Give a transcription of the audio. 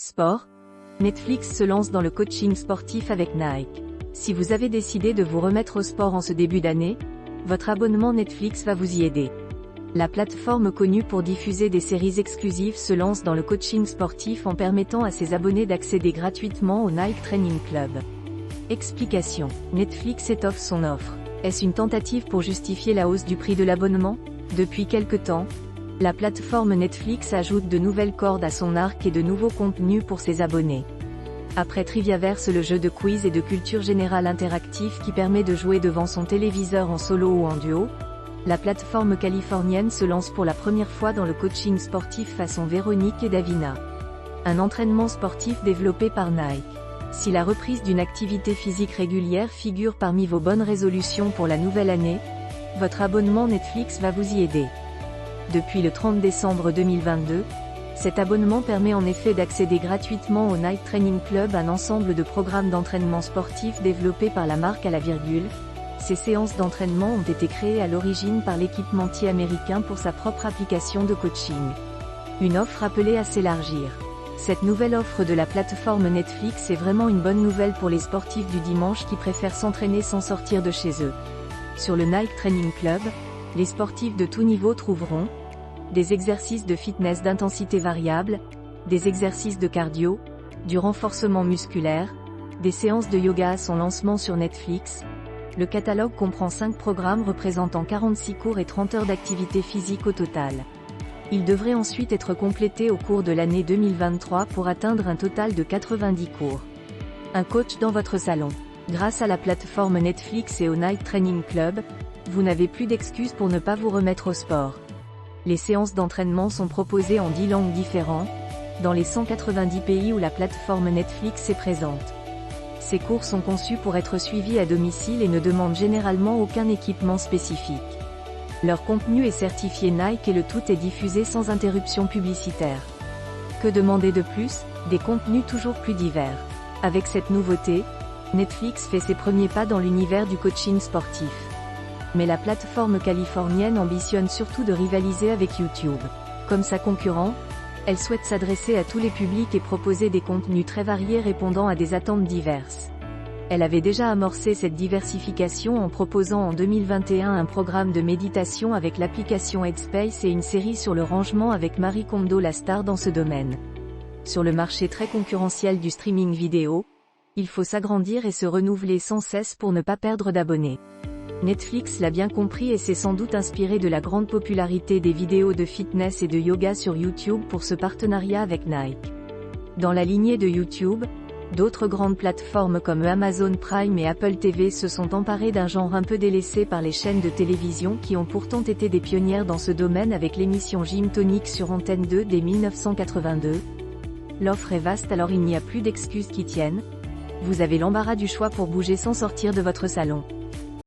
Sport, Netflix se lance dans le coaching sportif avec Nike. Si vous avez décidé de vous remettre au sport en ce début d'année, votre abonnement Netflix va vous y aider. La plateforme connue pour diffuser des séries exclusives se lance dans le coaching sportif en permettant à ses abonnés d'accéder gratuitement au Nike Training Club. Explication. Netflix étoffe son offre. Est-ce une tentative pour justifier la hausse du prix de l'abonnement? Depuis quelque temps, la plateforme Netflix ajoute de nouvelles cordes à son arc et de nouveaux contenus pour ses abonnés. Après Triviaverse, le jeu de quiz et de culture générale interactif qui permet de jouer devant son téléviseur en solo ou en duo, la plateforme californienne se lance pour la première fois dans le coaching sportif façon Véronique et Davina. Un entraînement sportif développé par Nike. Si la reprise d'une activité physique régulière figure parmi vos bonnes résolutions pour la nouvelle année, votre abonnement Netflix va vous y aider. Depuis le 30 décembre 2022, cet abonnement permet en effet d'accéder gratuitement au Nike Training Club, un ensemble de programmes d'entraînement sportif développés par la marque à la virgule. Ces séances d'entraînement ont été créées à l'origine par l'équipementier américain pour sa propre application de coaching. Une offre appelée à s'élargir. Cette nouvelle offre de la plateforme Netflix est vraiment une bonne nouvelle pour les sportifs du dimanche qui préfèrent s'entraîner sans sortir de chez eux. Sur le Nike Training Club, les sportifs de tout niveau trouveront des exercices de fitness d'intensité variable, des exercices de cardio, du renforcement musculaire, des séances de yoga à son lancement sur Netflix. Le catalogue comprend 5 programmes représentant 46 cours et 30 heures d'activité physique au total. Il devrait ensuite être complété au cours de l'année 2023 pour atteindre un total de 90 cours. Un coach dans votre salon. Grâce à la plateforme Netflix et au Nike Training Club, vous n'avez plus d'excuses pour ne pas vous remettre au sport. Les séances d'entraînement sont proposées en 10 langues différentes, dans les 190 pays où la plateforme Netflix est présente. Ces cours sont conçus pour être suivis à domicile et ne demandent généralement aucun équipement spécifique. Leur contenu est certifié Nike et le tout est diffusé sans interruption publicitaire. Que demander de plus? Des contenus toujours plus divers. Avec cette nouveauté, Netflix fait ses premiers pas dans l'univers du coaching sportif. Mais la plateforme californienne ambitionne surtout de rivaliser avec YouTube. Comme sa concurrent, elle souhaite s'adresser à tous les publics et proposer des contenus très variés répondant à des attentes diverses. Elle avait déjà amorcé cette diversification en proposant en 2021 un programme de méditation avec l'application Headspace et une série sur le rangement avec Marie Kondo, la star dans ce domaine. Sur le marché très concurrentiel du streaming vidéo, il faut s'agrandir et se renouveler sans cesse pour ne pas perdre d'abonnés. Netflix l'a bien compris et s'est sans doute inspiré de la grande popularité des vidéos de fitness et de yoga sur YouTube pour ce partenariat avec Nike. Dans la lignée de YouTube, d'autres grandes plateformes comme Amazon Prime et Apple TV se sont emparées d'un genre un peu délaissé par les chaînes de télévision qui ont pourtant été des pionnières dans ce domaine avec l'émission Gym Tonic sur Antenne 2 dès 1982. L'offre est vaste, alors il n'y a plus d'excuses qui tiennent. Vous avez l'embarras du choix pour bouger sans sortir de votre salon.